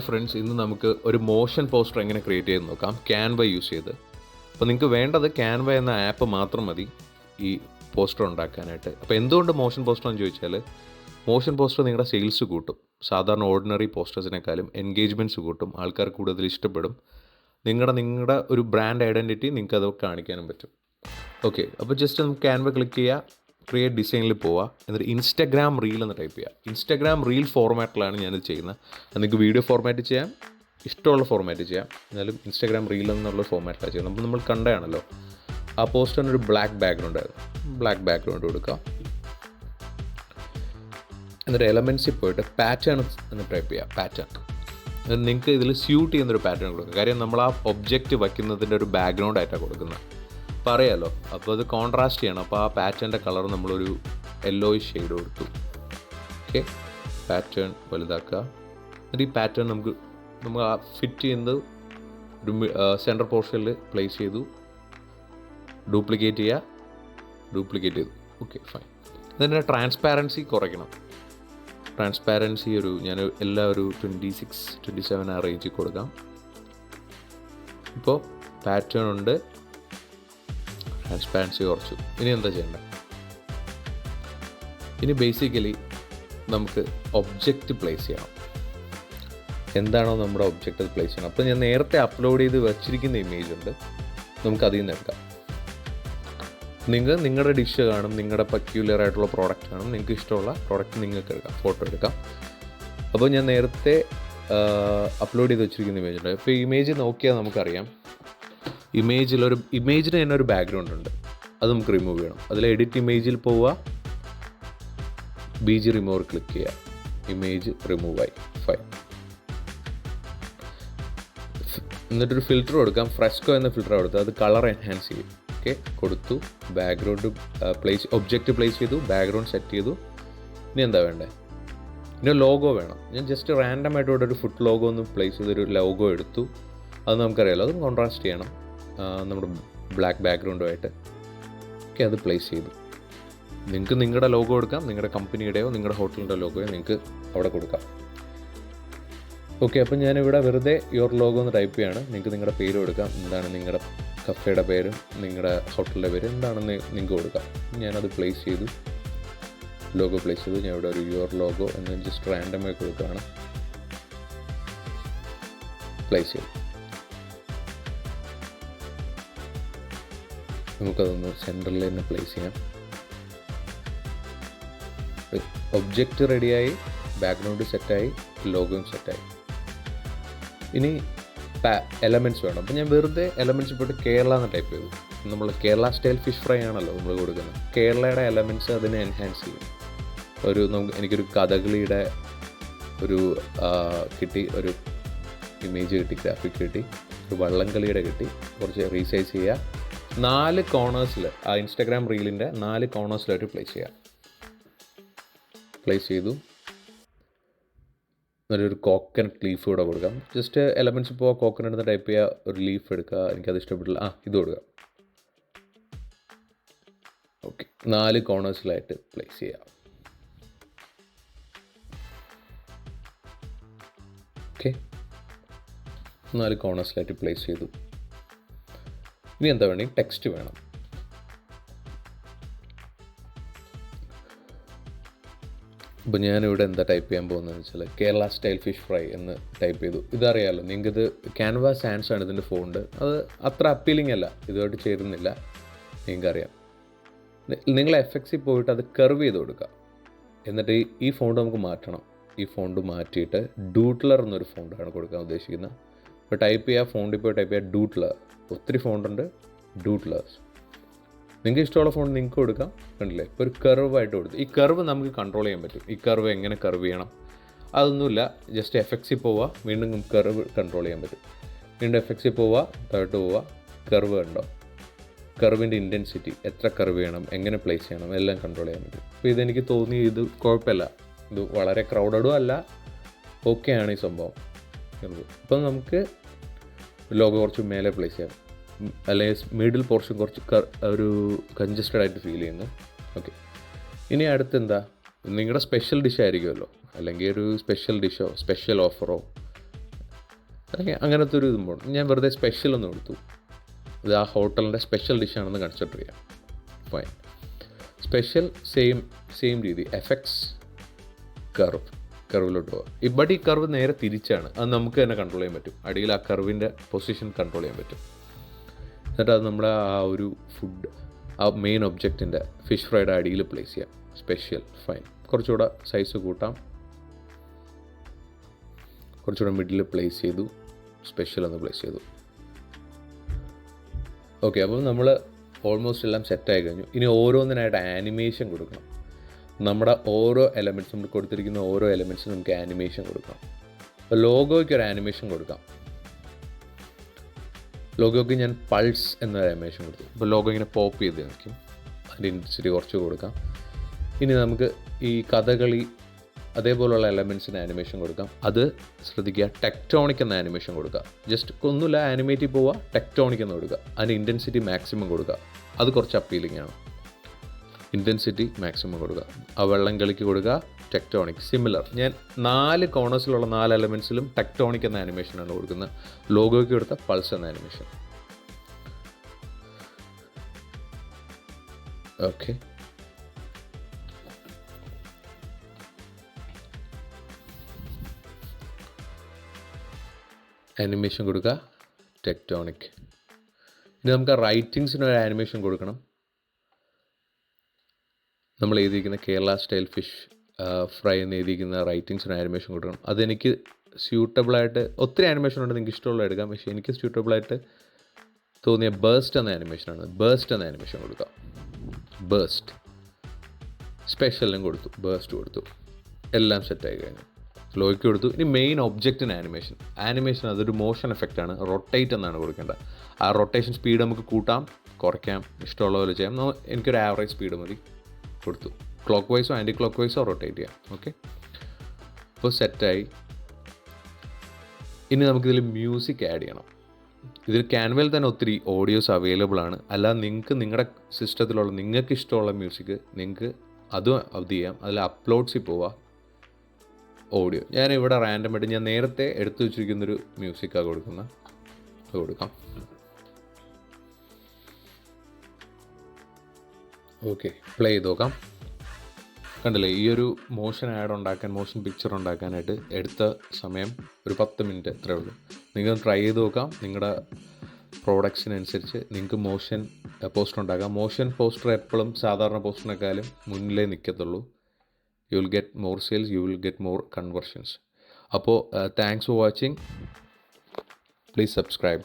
Friends, ഇന്ന് നമുക്ക് ഒരു മോഷൻ പോസ്റ്റർ എങ്ങനെ ക്രിയേറ്റ് ചെയ്ത് നോക്കാം ക്യാൻവ യൂസ് ചെയ്ത്. അപ്പോൾ നിങ്ങൾക്ക് വേണ്ടത് ക്യാൻവ എന്ന ആപ്പ് മാത്രം മതി ഈ പോസ്റ്റർ ഉണ്ടാക്കാനായിട്ട്. അപ്പോൾ എന്തുകൊണ്ട് മോഷൻ പോസ്റ്റർ എന്ന് ചോദിച്ചാൽ, മോഷൻ പോസ്റ്റർ നിങ്ങളുടെ സെയിൽസ് കൂട്ടും. സാധാരണ ഓർഡിനറി പോസ്റ്റേഴ്സിനേക്കാളും എൻഗേജ്മെൻറ്റ്സ് കൂട്ടും, ആൾക്കാർ കൂടുതൽ ഇഷ്ടപ്പെടും. നിങ്ങളുടെ ഒരു ബ്രാൻഡ് ഐഡൻറ്റിറ്റി നിങ്ങൾക്ക് അത് കാണിക്കാനും പറ്റും. ഓക്കെ, അപ്പോൾ ജസ്റ്റ് നമുക്ക് ക്യാൻവ ക്ലിക്ക് ചെയ്യുക, ക്രിയേറ്റ് ഡിസൈനിൽ പോവുക, എന്നിട്ട് ഇൻസ്റ്റഗ്രാം റീൽ എന്ന് ടൈപ്പ് ചെയ്യുക. ഇൻസ്റ്റഗ്രാം റീൽ ഫോർമാറ്റിലാണ് ഞാനിത് ചെയ്യുന്നത്. അത് നിങ്ങൾക്ക് വീഡിയോ ഫോർമാറ്റ് ചെയ്യാം, ഇഷ്ടമുള്ള ഫോർമാറ്റ് ചെയ്യാം. എന്നാലും ഇൻസ്റ്റഗ്രാം റീൽ എന്നുള്ള ഫോർമാറ്റിലാണ് ചെയ്യുന്നത്. അപ്പോൾ നമ്മൾ കണ്ടതാണല്ലോ, ആ പോസ്റ്ററിന് ഒരു ബ്ലാക്ക് ബാക്ക്ഗ്രൗണ്ട് ആയിരുന്നു. ബ്ലാക്ക് ബാക്ക്ഗ്രൗണ്ട് കൊടുക്കുക. എന്നിട്ട് എലമെൻസിൽ പോയിട്ട് പാറ്റേൺ എന്ന് ടൈപ്പ് ചെയ്യുക. പാറ്റേൺ നിങ്ങൾക്ക് ഇതിൽ സ്യൂട്ട് ചെയ്യുന്നൊരു പാറ്റേൺ കൊടുക്കുക. കാര്യം നമ്മൾ ആ ഒബ്ജക്റ്റ് വയ്ക്കുന്നതിൻ്റെ ഒരു ബാക്ക്ഗ്രൗണ്ട് ആയിട്ടാണ് കൊടുക്കുന്നത്. അപ്പോൾ അറിയാമല്ലോ, അപ്പോൾ അത് കോൺട്രാസ്റ്റ് ചെയ്യണം. അപ്പോൾ ആ പാറ്റേണിൻ്റെ കളർ നമ്മളൊരു യെല്ലോയിഷ് ഷെയ്ഡ് കൊടുത്തു. ഓക്കെ, പാറ്റേൺ വലുതാക്കുക. എന്നിട്ട് ഈ പാറ്റേൺ നമ്മൾ ആ ഫിറ്റ് ചെയ്യുന്നത് ഒരു സെൻറ്റർ പോർഷനിൽ പ്ലേസ് ചെയ്തു. ഡ്യൂപ്ലിക്കേറ്റ് ചെയ്തു. Okay, fine. ഇതിൻ്റെ ട്രാൻസ്പാരൻസി കുറയ്ക്കണം. ട്രാൻസ്പാരൻസി ഞാൻ ഒരു 26-27 ആ റേഞ്ചിൽ കൊടുക്കാം. ഇപ്പോൾ പാറ്റേൺ ഉണ്ട്, ട്രാൻസ്പാരൻസി കുറച്ചു. ഇനി എന്താ ചെയ്യേണ്ടത്? ഇനി ബേസിക്കലി നമുക്ക് ഒബ്ജക്റ്റ് പ്ലേസ് ചെയ്യണം. എന്താണോ നമ്മുടെ ഒബ്ജക്റ്റ് അത് പ്ലേസ് ചെയ്യണം. അപ്പോൾ ഞാൻ നേരത്തെ അപ്ലോഡ് ചെയ്ത് വച്ചിരിക്കുന്ന ഇമേജ് ഉണ്ട്, നമുക്ക് അതിൽ നിന്ന് എടുക്കാം. നിങ്ങളുടെ ഡിഷ് കാണും, നിങ്ങളുടെ പക്യുലർ ആയിട്ടുള്ള പ്രോഡക്റ്റ് കാണും, നിങ്ങൾക്ക് ഇഷ്ടമുള്ള പ്രോഡക്റ്റ് നിങ്ങൾക്ക് എടുക്കാം, ഫോട്ടോ എടുക്കാം. അപ്പോൾ ഞാൻ നേരത്തെ അപ്ലോഡ് ചെയ്ത് വെച്ചിരിക്കുന്ന ഇമേജ് ഉണ്ട്. ഇപ്പോൾ ഇമേജ് നോക്കിയാൽ നമുക്കറിയാം, ഇമേജിന് തന്നെ ഒരു ബാക്ക്ഗ്രൗണ്ട് ഉണ്ട്. അത് നമുക്ക് റിമൂവ് ചെയ്യണം. അതിൽ എഡിറ്റ് ഇമേജിൽ പോവുക, BG റിമൂവർ ക്ലിക്ക് ചെയ്യുക, ഇമേജ് റിമൂവായി. ഫൈൻ. എന്നിട്ടൊരു ഫിൽറ്റർ കൊടുക്കാം. ഫ്രെസ്കോ എന്ന ഫിൽറ്റർ കൊടുത്ത് അത് കളർ എൻഹാൻസ് ചെയ്യും. ഓക്കെ, കൊടുത്തു. ബാക്ക്ഗ്രൗണ്ട് ഒബ്ജക്റ്റ് പ്ലേസ് ചെയ്തു, ബാക്ക്ഗ്രൗണ്ട് സെറ്റ് ചെയ്തു. ഇനി എന്താ വേണ്ടത്? ഇനി ലോഗോ വേണം. ഞാൻ ജസ്റ്റ് റാൻഡമായിട്ട് ഇവിടെ ഒരു ഫുഡ് ലോഗോ ഒന്ന് പ്ലേസ് ചെയ്തൊരു ലോഗോ എടുത്തു. അത് നമുക്കറിയാമല്ലോ, അതും കോൺട്രാസ്റ്റ് ചെയ്യണം നമ്മുടെ ബ്ലാക്ക് ബാക്ക്ഗ്രൗണ്ടുമായിട്ട്. ഓക്കെ, അത് പ്ലേസ് ചെയ്തു. നിങ്ങൾക്ക് നിങ്ങളുടെ ലോഗോ എടുക്കാം, നിങ്ങളുടെ കമ്പനിയുടെയോ നിങ്ങളുടെ ഹോട്ടലിൻ്റെ ലോഗോയോ നിങ്ങൾക്ക് അവിടെ കൊടുക്കാം. ഓക്കെ, അപ്പം ഞാനിവിടെ വെറുതെ യുവർ ലോഗോ എന്ന് ടൈപ്പ് ചെയ്യാണ്. നിങ്ങൾക്ക് നിങ്ങളുടെ പേര് കൊടുക്കാം. എന്താണ് നിങ്ങളുടെ കഫേയുടെ പേരും നിങ്ങളുടെ ഹോട്ടലിൻ്റെ പേര് എന്താണെന്ന് നിങ്ങൾക്ക് കൊടുക്കാം. ഞാനത് പ്ലേസ് ചെയ്തു, ലോഗോ പ്ലേസ് ചെയ്തു. ഞാൻ ഇവിടെ ഒരു യുവർ ലോഗോ എന്ന് ജസ്റ്റ് റാൻഡമായി കൊടുക്കുകയാണ്. പ്ലേസ് ചെയ്തു. നമുക്കതൊന്ന് സെൻറ്ററിൽ തന്നെ പ്ലേസ് ചെയ്യാം. ഒബ്ജക്റ്റ് റെഡിയായി, ബാക്ക്ഗ്രൗണ്ട് സെറ്റായി, ലോഗോയും സെറ്റായി. ഇനി എലമെൻറ്റ്സ് വേണം. അപ്പോൾ ഞാൻ വെറുതെ എലമെൻറ്റ്സ് പോയിട്ട് കേരള എന്ന് ടൈപ്പ് ചെയ്തു. നമ്മൾ കേരള സ്റ്റൈൽ ഫിഷ് ഫ്രൈ ആണല്ലോ നമ്മൾ കൊടുക്കുന്നത്. കേരളയുടെ എലമെൻറ്റ്സ് അതിനെ എൻഹാൻസ് ചെയ്യും. എനിക്കൊരു കഥകളിയുടെ കിട്ടി, ഒരു ഇമേജ് കിട്ടി, ഗ്രാഫിക് കിട്ടി, ഒരു വള്ളംകളിയുടെ കിട്ടി. കുറച്ച് റീസൈസ് ചെയ്യുക. 4 കോർണേഴ്സിൽ ആ ഇൻസ്റ്റാഗ്രാം റീലിൻ്റെ 4 കോർണേഴ്സിലായിട്ട് പ്ലേസ് ചെയ്യുക. പ്ലേസ് ചെയ്തു. നല്ലൊരു കോക്കനട്ട് ലീഫ് കൂടെ കൊടുക്കാം. ജസ്റ്റ് എലമെൻറ്റ്സ് ഇപ്പോൾ കോക്കനട്ട് എന്ന് ടൈപ്പ് ചെയ്യുക, ഒരു ലീഫ് എടുക്കുക. എനിക്കത് ഇഷ്ടപ്പെട്ടില്ല, ഇത് കൊടുക്കുക. ഓക്കെ, 4 കോർണേഴ്സിലായിട്ട് പ്ലേസ് ചെയ്യുക. ഓക്കെ, 4 കോർണേഴ്സിലായിട്ട് പ്ലേസ് ചെയ്തു. ഇനി എന്താ വേണമെങ്കിൽ ടെക്സ്റ്റ് വേണം. അപ്പോൾ ഞാനിവിടെ എന്താ ടൈപ്പ് ചെയ്യാൻ പോകുന്നതെന്ന് വെച്ചാൽ കേരള സ്റ്റൈൽ ഫിഷ് ഫ്രൈ എന്ന് ടൈപ്പ് ചെയ്തു. ഇതറിയാമല്ലോ, നിങ്ങൾക്കിത് ക്യാൻവ സാൻസ് ആണ് ഇതിൻ്റെ ഫോണ്ട്. അത് അത്ര അപ്പീലിംഗ് അല്ല, ഇതുമായിട്ട് ചേരുന്നില്ല, നിങ്ങൾക്കറിയാം. നിങ്ങൾ എഫക്ട്സിൽ പോയിട്ട് അത് കർവ് ചെയ്ത് കൊടുക്കുക. എന്നിട്ട് ഈ ഫോണ്ട് നമുക്ക് മാറ്റണം. ഈ ഫോണ്ട് മാറ്റിയിട്ട് ഡൂട്ട്ലർ എന്നൊരു ഫോണ്ടാണ് കൊടുക്കാൻ ഉദ്ദേശിക്കുന്നത്. ഇപ്പോൾ ടൈപ്പ് ചെയ്യുക, ഫോണ്ടിൽ പോയി ടൈപ്പ് ചെയ്യുക ഡൂട്ട്ലർ. ഒത്തിരി ഫോണ്ടുണ്ട്, ഡൂട്ട്ലേഴ്സ്. നിങ്ങൾക്ക് ഇഷ്ടമുള്ള ഫോൺ നിങ്ങൾക്ക് കൊടുക്കാം. കണ്ടില്ലേ, ഇപ്പോൾ ഒരു കർവായിട്ട് കൊടുത്തു. ഈ കർവ് നമുക്ക് കൺട്രോൾ ചെയ്യാൻ പറ്റും. ഈ കർവ് എങ്ങനെ കർവ് ചെയ്യണം അതൊന്നുമില്ല. ജസ്റ്റ് എഫക്ട്സിൽ പോവുക, വീണ്ടും കർവ് കൺട്രോൾ ചെയ്യാൻ പറ്റും. വീണ്ടും എഫക്ട്സിൽ പോവുക, താഴോട്ട് പോവുക, കർവ് കണ്ടോ, കർവിൻ്റെ ഇൻറ്റൻസിറ്റി എത്ര കർവ് ചെയ്യണം, എങ്ങനെ പ്ലേസ് ചെയ്യണം, എല്ലാം കൺട്രോൾ ചെയ്യാൻ പറ്റും. അപ്പോൾ ഇതെനിക്ക് തോന്നി ഇത് കുഴപ്പമില്ല, ഇത് വളരെ ക്രൗഡഡും അല്ല, ഓക്കെയാണ് ഈ സംഭവം. അപ്പം നമുക്ക് ലോഗോ കുറച്ച് മേലെ പ്ലേസ് ചെയ്യാം. അല്ലെങ്കിൽ മിഡിൽ പോർഷൻ കുറച്ച് ഒരു കൺജസ്റ്റഡ് ആയിട്ട് ഫീൽ ചെയ്യുന്നു. ഓക്കെ, ഇനി അടുത്തെന്താ, നിങ്ങളുടെ സ്പെഷ്യൽ ഡിഷ് ആയിരിക്കുമല്ലോ, അല്ലെങ്കിൽ ഒരു സ്പെഷ്യൽ ഡിഷോ സ്പെഷ്യൽ ഓഫറോ അല്ലെങ്കിൽ അങ്ങനത്തെ ഒരു ഇതും പോകണം. ഞാൻ വെറുതെ സ്പെഷ്യൽ ഒന്ന് കൊടുത്തു. ഇത് ആ ഹോട്ടലിൻ്റെ സ്പെഷ്യൽ ഡിഷാണെന്ന് കൺസിഡർ ചെയ്യാം. ഫൈൻ. സ്പെഷ്യൽ സെയിം രീതി എഫക്ട്സ് കർവിലോട്ട് പോകാം. ഈ കർവ് നേരെ തിരിച്ചാണ്. അത് നമുക്ക് തന്നെ കൺട്രോൾ ചെയ്യാൻ പറ്റും. അടിയിൽ ആ കർവിൻ്റെ പൊസിഷൻ കൺട്രോൾ ചെയ്യാൻ പറ്റും. എന്നിട്ട് അത് നമ്മുടെ ആ ഒരു ഫുഡ് ആ മെയിൻ ഒബ്ജക്റ്റിൻ്റെ ഫിഷ് ഫ്രൈയുടെ അടിയിൽ പ്ലേസ് ചെയ്യാം. Special fine. കുറച്ചുകൂടെ സൈസ് കൂട്ടാം. കുറച്ചുകൂടെ മിഡിൽ പ്ലേസ് ചെയ്തു. സ്പെഷ്യൽ ഒന്ന് പ്ലേസ് ചെയ്തു. ഓക്കെ, അപ്പോൾ നമ്മൾ ഓൾമോസ്റ്റ് എല്ലാം സെറ്റായി കഴിഞ്ഞു. ഇനി ഓരോന്നിനായിട്ട് ആനിമേഷൻ കൊടുക്കണം. നമ്മുടെ ഓരോ എലമെൻറ്റ്സ് നമ്മൾ കൊടുത്തിരിക്കുന്ന ഓരോ എലമെൻറ്റ്സും നമുക്ക് ആനിമേഷൻ കൊടുക്കണം. അപ്പോൾ ലോഗോയ്ക്ക് ഒരു ആനിമേഷൻ കൊടുക്കാം. ലോഗോയ്ക്ക് ഞാൻ പൾസ് എന്നൊരു ആനിമേഷൻ കൊടുത്തു. അപ്പോൾ ലോഗോ ഇങ്ങനെ പോപ്പ് ചെയ്ത് നിൽക്കും. അതിൻ്റെ ഇൻറ്റൻസിറ്റി കുറച്ച് കൊടുക്കാം. ഇനി നമുക്ക് ഈ കഥകളി അതേപോലുള്ള എലമെൻറ്റ്സിന് ആനിമേഷൻ കൊടുക്കാം. അത് ശ്രദ്ധിക്കുക, ടെക്ടോണിക് എന്ന ആനിമേഷൻ കൊടുക്കുക. ജസ്റ്റ് ഒന്നുമില്ല, ആനിമേറ്റിൽ പോവുക, ടെക്ടോണിക് എന്ന് കൊടുക്കുക. അതിന് ഇൻറ്റൻസിറ്റി മാക്സിമം കൊടുക്കുക. അത് കുറച്ച് അപ്പീലിംഗ് ആണ്. ഇൻറ്റൻസിറ്റി മാക്സിമം കൊടുക്കുക. ആ വെള്ളം കളിക്ക് കൊടുക്കുക. Tectonic similar. ഞാൻ 4 കോർണേഴ്സിലുള്ള 4 എലമെൻറ്റ്സിലും ടെക്ടോണിക് എന്ന ആനിമേഷനാണ് കൊടുക്കുന്നത്. ലോഗോയ്ക്ക് കൊടുത്ത പൾസ് എന്ന ആനിമേഷൻ. ഓക്കെ, ആനിമേഷൻ കൊടുക്കുക, ടെക്ടോണിക്. ഇനി നമുക്ക് റൈറ്റിങ്സിനൊരു ആനിമേഷൻ കൊടുക്കണം. നമ്മൾ എഴുതിയിരിക്കുന്ന കേരള സ്റ്റൈൽ ഫിഷ് ഫ്രൈ എന്ന് എഴുതിയിരിക്കുന്ന റൈറ്റിങ്സിന് ആനിമേഷൻ കൊടുക്കണം. അതെനിക്ക് സ്യൂട്ടബിളായിട്ട് ഒത്തിരി ആനിമേഷൻ ഉണ്ട്, നിങ്ങൾക്ക് ഇഷ്ടമുള്ള എടുക്കാം. പക്ഷേ എനിക്ക് സ്യൂട്ടബിളായിട്ട് തോന്നിയ ബേസ്റ്റ് എന്ന ആനിമേഷനാണ്. ബേസ്റ്റ് എന്ന ആനിമേഷൻ കൊടുക്കാം. ബേസ്റ്റ് സ്പെഷ്യലും കൊടുത്തു, ബേസ്റ്റ് കൊടുത്തു. എല്ലാം സെറ്റായി കഴിഞ്ഞു. ലോയ്ക്ക് കൊടുത്തു. ഇനി മെയിൻ ഒബ്ജക്റ്റിന് ആനിമേഷൻ അതൊരു മോഷൻ എഫക്റ്റാണ്. റൊട്ടേറ്റ് എന്നാണ് കൊടുക്കേണ്ടത്. ആ റൊട്ടേഷൻ സ്പീഡ് നമുക്ക് കൂട്ടാം, കുറയ്ക്കാം, ഇഷ്ടമുള്ള പോലെ ചെയ്യാം. എനിക്കൊരു ആവറേജ് സ്പീഡ് മതി. കൊടുത്തു. ക്ലോക്ക് വൈസോ ആൻറ്റി ക്ലോക്ക് വൈസോ റൊട്ടേറ്റ് ചെയ്യാം. ഓക്കെ, അപ്പോൾ സെറ്റായി. ഇനി നമുക്കിതിൽ മ്യൂസിക് ആഡ് ചെയ്യണം. ഇതിൽ ക്യാൻവയിൽ തന്നെ ഒത്തിരി ഓഡിയോസ് അവൈലബിൾ ആണ്. അല്ലാതെ നിങ്ങൾക്ക് നിങ്ങളുടെ സിസ്റ്റത്തിലുള്ള നിങ്ങൾക്ക് ഇഷ്ടമുള്ള മ്യൂസിക് നിങ്ങൾക്ക് അതും അത് ചെയ്യാം. അതിൽ അപ്ലോഡ്സിൽ പോവുക, ഓഡിയോ. ഞാനിവിടെ റാൻഡമായിട്ട് ഞാൻ നേരത്തെ എടുത്തു വെച്ചിരിക്കുന്നൊരു മ്യൂസിക്കാണ് കൊടുക്കുന്നത്. അത് കൊടുക്കാം. ഓക്കെ, പ്ലേ ചെയ്ത് നോക്കാം. കണ്ടില്ലേ, ഈ ഒരു മോഷൻ മോഷൻ പിക്ചർ ഉണ്ടാക്കാനായിട്ട് എടുത്ത സമയം ഒരു 10 മിനിറ്റ് ഇത്രയേ ഉള്ളൂ. നിങ്ങൾ ട്രൈ ചെയ്ത് നോക്കാം. നിങ്ങളുടെ പ്രോഡക്ട്സിനനുസരിച്ച് നിങ്ങൾക്ക് മോഷൻ പോസ്റ്റർ ഉണ്ടാക്കാം. മോഷൻ പോസ്റ്റർ എപ്പോഴും സാധാരണ പോസ്റ്ററിനേക്കാളും മുന്നിലേ നിൽക്കത്തുള്ളൂ. You will get more sales, you will get more conversions. അപ്പോൾ thanks for watching. Please subscribe.